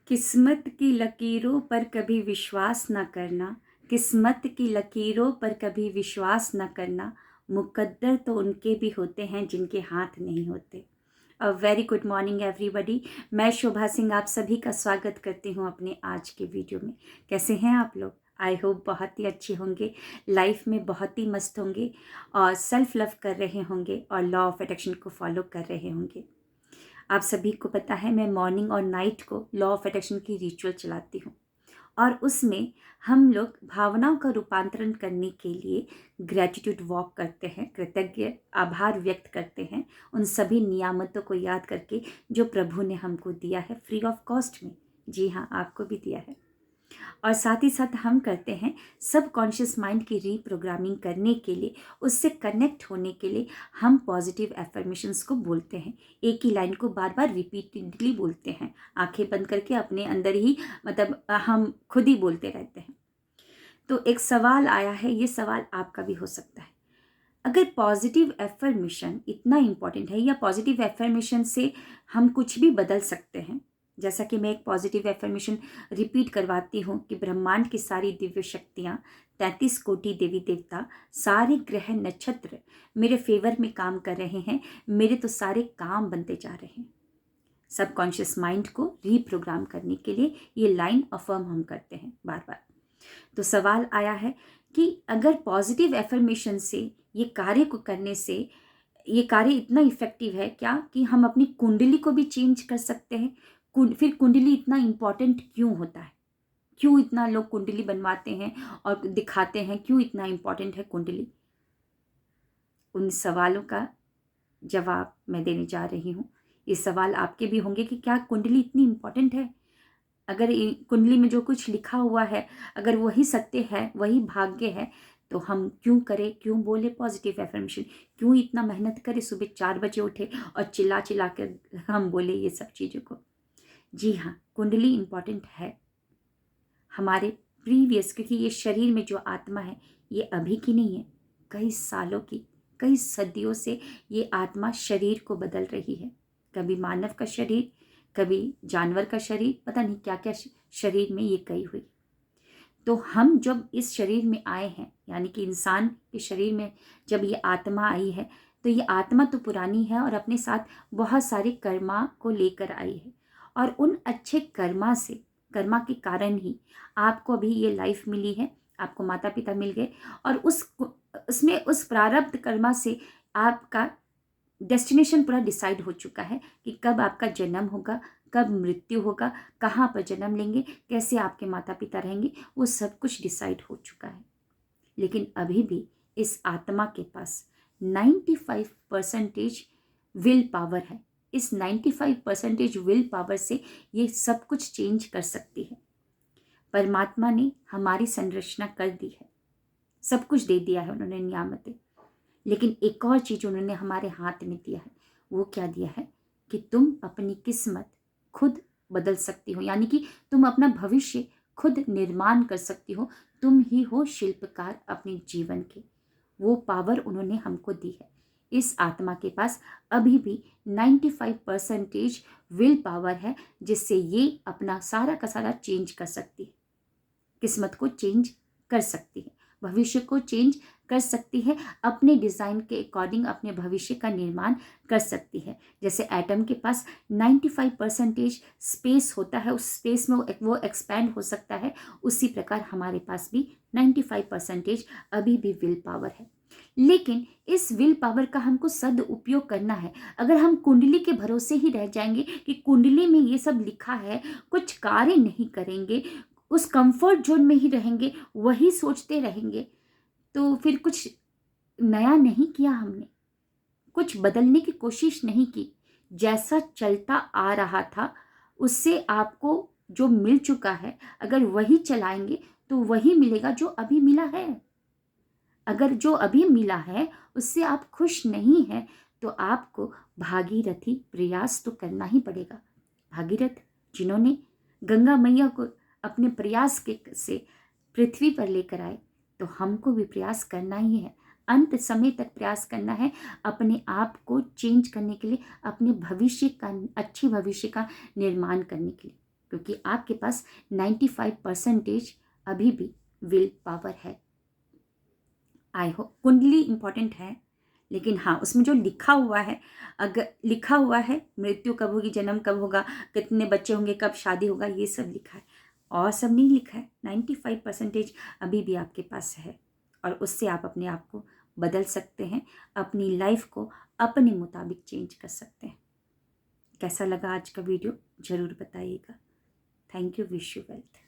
किस्मत की लकीरों पर कभी विश्वास न करना, किस्मत की लकीरों पर कभी विश्वास न करना, मुकद्दर तो उनके भी होते हैं जिनके हाथ नहीं होते। A very good morning everybody. मैं शोभा सिंह आप सभी का स्वागत करती हूँ अपने आज के वीडियो में। कैसे हैं आप लोग? आई होप बहुत ही अच्छे होंगे, लाइफ में बहुत ही मस्त होंगे और सेल्फ लव कर रहे होंगे और लॉ ऑफ अट्रैक्शन को फॉलो कर रहे होंगे। आप सभी को पता है मैं मॉर्निंग और नाइट को लॉ ऑफ अट्रैक्शन की रिचुअल चलाती हूँ और उसमें हम लोग भावनाओं का रूपांतरण करने के लिए ग्रेटिट्यूड वॉक करते हैं, कृतज्ञ आभार व्यक्त करते हैं उन सभी नियामतों को याद करके जो प्रभु ने हमको दिया है फ्री ऑफ कॉस्ट में। जी हाँ, आपको भी दिया है। और साथ ही साथ हम करते हैं सब कॉन्शियस माइंड की रीप्रोग्रामिंग करने के लिए, उससे कनेक्ट होने के लिए हम पॉजिटिव एफर्मेशंस को बोलते हैं। एक ही लाइन को बार बार रिपीटेडली बोलते हैं, आंखें बंद करके अपने अंदर ही, मतलब हम खुद ही बोलते रहते हैं। तो एक सवाल आया है, ये सवाल आपका भी हो सकता है। अगर पॉजिटिव एफर्मेशन इतना इम्पॉर्टेंट है या पॉजिटिव एफर्मेशन से हम कुछ भी बदल सकते हैं, जैसा कि मैं एक पॉजिटिव एफर्मेशन रिपीट करवाती हूँ कि ब्रह्मांड की सारी दिव्य शक्तियाँ, 33 कोटि देवी देवता, सारे ग्रह नक्षत्र मेरे फेवर में काम कर रहे हैं, मेरे तो सारे काम बनते जा रहे हैं। सबकॉन्शियस माइंड को रीप्रोग्राम करने के लिए ये लाइन अफर्म हम करते हैं बार बार। तो सवाल आया है कि अगर पॉजिटिव एफर्मेशन से ये कार्य को करने से ये कार्य इतना इफेक्टिव है क्या कि हम अपनी कुंडली को भी चेंज कर सकते हैं। फिर कुंडली इतना इम्पॉर्टेंट क्यों होता है, क्यों इतना लोग कुंडली बनवाते हैं और दिखाते हैं, क्यों इतना इम्पॉर्टेंट है कुंडली? उन सवालों का जवाब मैं देने जा रही हूँ। ये सवाल आपके भी होंगे कि क्या कुंडली इतनी इम्पॉर्टेंट है? अगर कुंडली में जो कुछ लिखा हुआ है, अगर वही सत्य है, वही भाग्य है, तो हम क्यों करें, क्यों बोले पॉजिटिव एफर्मेशन, क्यों इतना मेहनत करें, सुबह 4 बजे उठे और चिल्ला चिल्ला कर हम बोले ये सब चीज़ों को? जी हाँ, कुंडली इम्पॉर्टेंट है हमारे प्रीवियस, क्योंकि ये शरीर में जो आत्मा है ये अभी की नहीं है, कई सालों की, कई सदियों से ये आत्मा शरीर को बदल रही है। कभी मानव का शरीर, कभी जानवर का शरीर, पता नहीं क्या क्या शरीर में ये गई हुई। तो हम जब इस शरीर में आए हैं, यानी कि इंसान के शरीर में जब ये आत्मा आई है, तो ये आत्मा तो पुरानी है और अपने साथ बहुत सारे कर्मा को लेकर आई है। और उन अच्छे कर्मा के कारण ही आपको अभी ये लाइफ मिली है, आपको माता पिता मिल गए और उसमें उस प्रारब्ध कर्मा से आपका डेस्टिनेशन पूरा डिसाइड हो चुका है कि कब आपका जन्म होगा, कब मृत्यु होगा, कहाँ पर जन्म लेंगे, कैसे आपके माता पिता रहेंगे, वो सब कुछ डिसाइड हो चुका है। लेकिन अभी भी इस आत्मा के पास 95% विल पावर है। इस 95% विल पावर से ये सब कुछ चेंज कर सकती है। परमात्मा ने हमारी संरचना कर दी है, सब कुछ दे दिया है उन्होंने नियामतें, लेकिन एक और चीज उन्होंने हमारे हाथ में दिया है। वो क्या दिया है कि तुम अपनी किस्मत खुद बदल सकती हो, यानी कि तुम अपना भविष्य खुद निर्माण कर सकती हो। तुम ही हो शिल्पकार अपने जीवन के। वो पावर उन्होंने हमको दी है। इस आत्मा के पास अभी भी 95% विल पावर है, जिससे ये अपना सारा का सारा चेंज कर सकती है, किस्मत को चेंज कर सकती है, भविष्य को चेंज कर सकती है, अपने डिज़ाइन के अकॉर्डिंग अपने भविष्य का निर्माण कर सकती है। जैसे एटम के पास 95% स्पेस होता है, उस स्पेस में वो एक्सपैंड हो सकता है, उसी प्रकार हमारे पास भी 95% अभी भी विल पावर है। लेकिन इस विल पावर का हमको सदुपयोग करना है। अगर हम कुंडली के भरोसे ही रह जाएंगे कि कुंडली में ये सब लिखा है, कुछ कार्य नहीं करेंगे, उस कंफर्ट जोन में ही रहेंगे, वही सोचते रहेंगे, तो फिर कुछ नया नहीं किया हमने, कुछ बदलने की कोशिश नहीं की। जैसा चलता आ रहा था उससे आपको जो मिल चुका है, अगर वही चलाएंगे तो वही मिलेगा जो अभी मिला है। अगर जो अभी मिला है उससे आप खुश नहीं हैं, तो आपको भागीरथी प्रयास तो करना ही पड़ेगा। भागीरथ जिन्होंने गंगा मैया को अपने प्रयास के से पृथ्वी पर लेकर आए, तो हमको भी प्रयास करना ही है, अंत समय तक प्रयास करना है, अपने आप को चेंज करने के लिए, अपने भविष्य का, अच्छे भविष्य का निर्माण करने के लिए। क्योंकि आपके पास 95% अभी भी विल पावर है। आई होप कुंडली इंपॉर्टेंट है, लेकिन हाँ उसमें जो लिखा हुआ है, अगर लिखा हुआ है मृत्यु कब होगी, जन्म कब होगा, कितने बच्चे होंगे, कब शादी होगा, ये सब लिखा है और सब नहीं लिखा है। 95% अभी भी आपके पास है और उससे आप अपने आप को बदल सकते हैं, अपनी लाइफ को अपने मुताबिक चेंज कर सकते हैं। कैसा लगा आज का वीडियो ज़रूर बताइएगा। Thank you. Wish you wealth.